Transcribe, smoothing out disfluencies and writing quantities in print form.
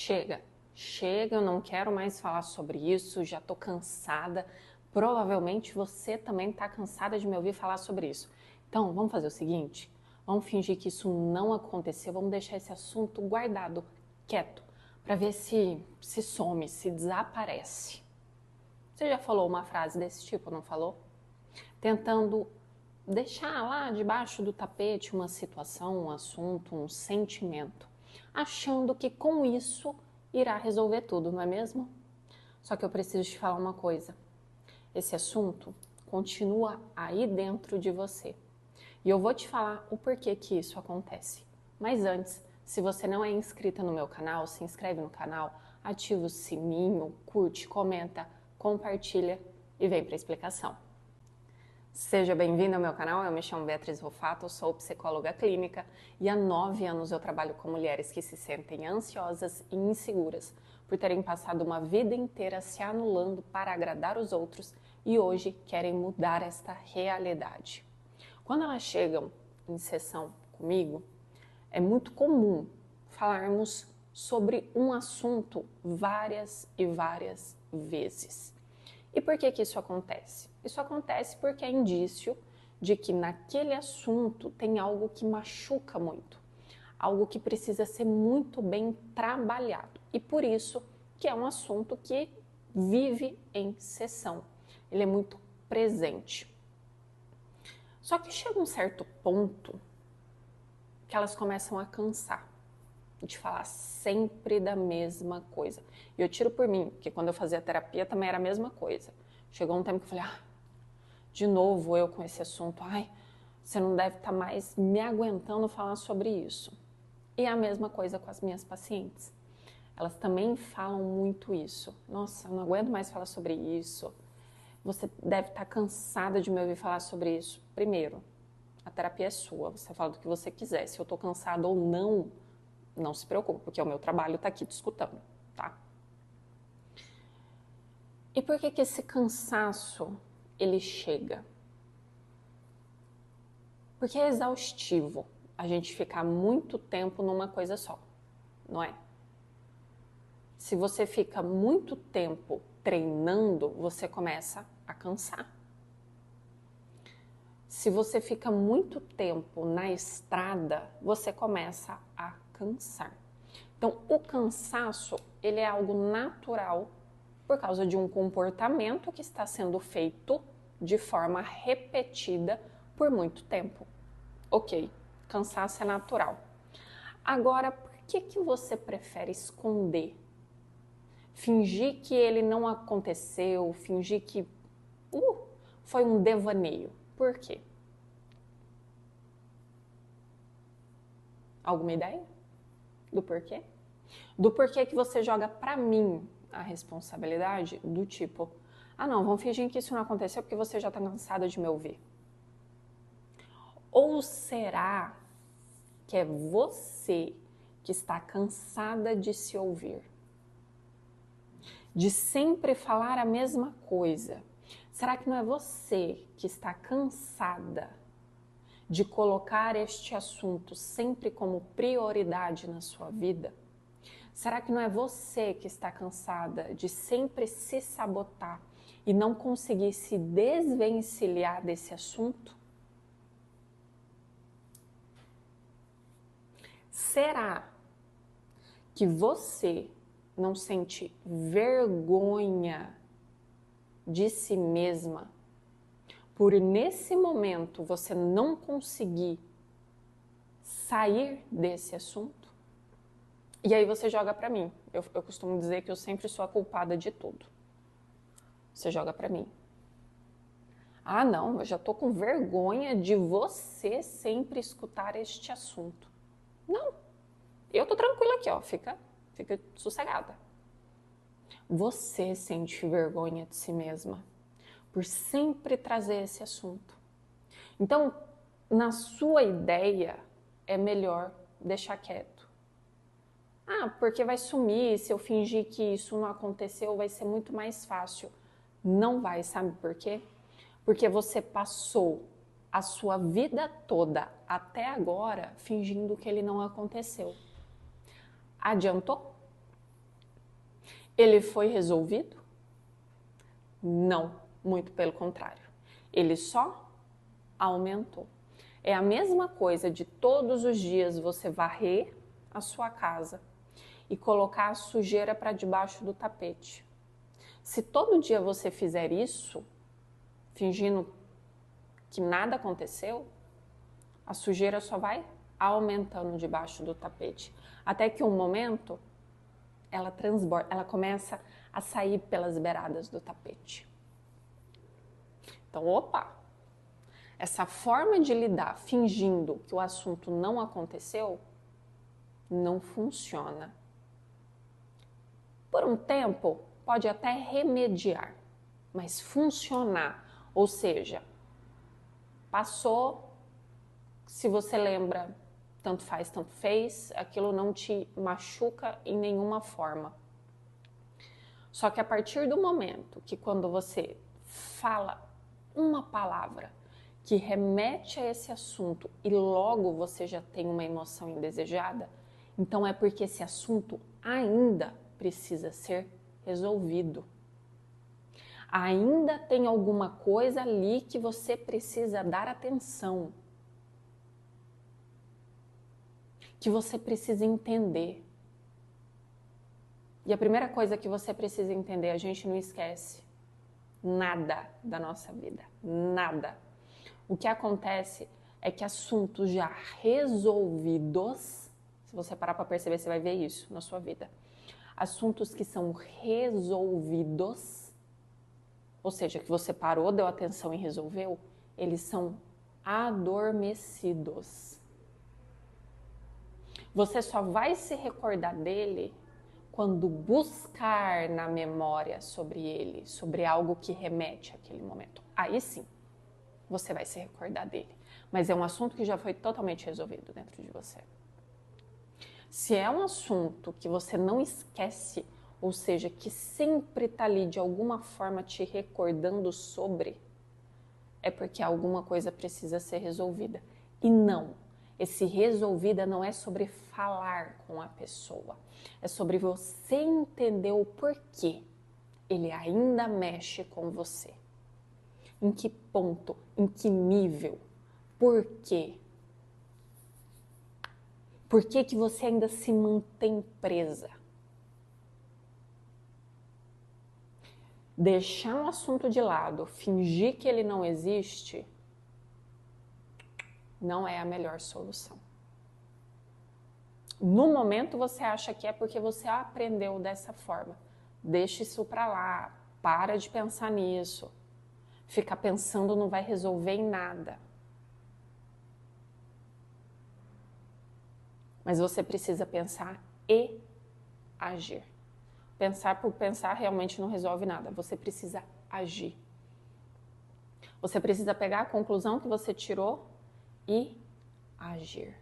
Chega, chega, eu não quero mais falar sobre isso, já tô cansada. Provavelmente você também tá cansada de me ouvir falar sobre isso. Então, vamos fazer o seguinte, vamos fingir que isso não aconteceu, vamos deixar esse assunto guardado, quieto, para ver se some, se desaparece. Você já falou uma frase desse tipo, não falou? Tentando deixar lá debaixo do tapete uma situação, um assunto, um sentimento, achando que com isso irá resolver tudo, não é mesmo? Só que eu preciso te falar uma coisa. Esse assunto continua aí dentro de você. E eu vou te falar o porquê que isso acontece. Mas antes, se você não é inscrita no meu canal, se inscreve no canal, ativa o sininho, curte, comenta, compartilha e vem para a explicação. Seja bem-vindo ao meu canal, eu me chamo Beatriz Rufato, sou psicóloga clínica e há 9 anos eu trabalho com mulheres que se sentem ansiosas e inseguras por terem passado uma vida inteira se anulando para agradar os outros e hoje querem mudar esta realidade. Quando elas chegam em sessão comigo, é muito comum falarmos sobre um assunto várias e várias vezes. E por que isso acontece? Isso acontece porque é indício de que naquele assunto tem algo que machuca muito, algo que precisa ser muito bem trabalhado. E por isso que é um assunto que vive em sessão, ele é muito presente. Só que chega um certo ponto que elas começam a cansar de falar sempre da mesma coisa. E eu tiro por mim, porque quando eu fazia terapia também era a mesma coisa. Chegou um tempo que eu falei, de novo eu com esse assunto, você não deve estar mais me aguentando falar sobre isso. E a mesma coisa com as minhas pacientes. Elas também falam muito isso. Nossa, eu não aguento mais falar sobre isso. Você deve estar cansada de me ouvir falar sobre isso. Primeiro, a terapia é sua, você fala do que você quiser. Se eu estou cansada ou não, não se preocupe, porque o meu trabalho está aqui te escutando, tá? E por que esse cansaço, ele chega? Porque é exaustivo a gente ficar muito tempo numa coisa só, não é? Se você fica muito tempo treinando, você começa a cansar. Se você fica muito tempo na estrada, você começa a cansar. Então, o cansaço, ele é algo natural por causa de um comportamento que está sendo feito de forma repetida por muito tempo. Ok, cansaço é natural. Agora, por que você prefere esconder? Fingir que ele não aconteceu, fingir que foi um devaneio. Por quê? Alguma ideia do porquê? Do porquê que você joga pra mim a responsabilidade do tipo, não, vamos fingir que isso não aconteceu porque você já tá cansada de me ouvir. Ou será que é você que está cansada de se ouvir? De sempre falar a mesma coisa? Será que não é você que está cansada de colocar este assunto sempre como prioridade na sua vida? Será que não é você que está cansada de sempre se sabotar e não conseguir se desvencilhar desse assunto? Será que você não sente vergonha de si mesma por nesse momento você não conseguir sair desse assunto? E aí você joga pra mim. Eu costumo dizer que eu sempre sou a culpada de tudo. Você joga pra mim. Não, eu já tô com vergonha de você sempre escutar este assunto. Não, eu tô tranquila aqui, ó, fica sossegada. Você sente vergonha de si mesma por sempre trazer esse assunto. Então, na sua ideia, é melhor deixar quieto. Porque vai sumir, se eu fingir que isso não aconteceu, vai ser muito mais fácil. Não vai, sabe por quê? Porque você passou a sua vida toda até agora fingindo que ele não aconteceu. Adiantou? Ele foi resolvido? Não, muito pelo contrário. Ele só aumentou. É a mesma coisa de todos os dias você varrer a sua casa e colocar a sujeira para debaixo do tapete. Se todo dia você fizer isso, fingindo que nada aconteceu, a sujeira só vai aumentando debaixo do tapete. Até que um momento ela transborda, ela começa a sair pelas beiradas do tapete. Então, opa! Essa forma de lidar fingindo que o assunto não aconteceu não funciona. Por um tempo, pode até remediar, mas funcionar, ou seja, passou, se você lembra, tanto faz, tanto fez, aquilo não te machuca em nenhuma forma. Só que a partir do momento que quando você fala uma palavra que remete a esse assunto e logo você já tem uma emoção indesejada, então é porque esse assunto ainda precisa ser resolvido. Ainda tem alguma coisa ali que você precisa dar atenção, que você precisa entender. E a primeira coisa que você precisa entender, a gente não esquece nada da nossa vida, nada. O que acontece é que assuntos já resolvidos, se você parar para perceber, você vai ver isso na sua vida. Assuntos que são resolvidos, ou seja, que você parou, deu atenção e resolveu, eles são adormecidos. Você só vai se recordar dele quando buscar na memória sobre ele, sobre algo que remete àquele momento. Aí sim, você vai se recordar dele. Mas é um assunto que já foi totalmente resolvido dentro de você. Se é um assunto que você não esquece, ou seja, que sempre está ali de alguma forma te recordando sobre, é porque alguma coisa precisa ser resolvida. E não, esse resolvida não é sobre falar com a pessoa, é sobre você entender o porquê ele ainda mexe com você. Em que ponto, em que nível, por quê? Por que que você ainda se mantém presa? Deixar um assunto de lado, fingir que ele não existe, não é a melhor solução. No momento você acha que é porque você aprendeu dessa forma. Deixa isso pra lá, para de pensar nisso. Ficar pensando não vai resolver em nada. Mas você precisa pensar e agir. Pensar por pensar realmente não resolve nada. Você precisa agir. Você precisa pegar a conclusão que você tirou e agir.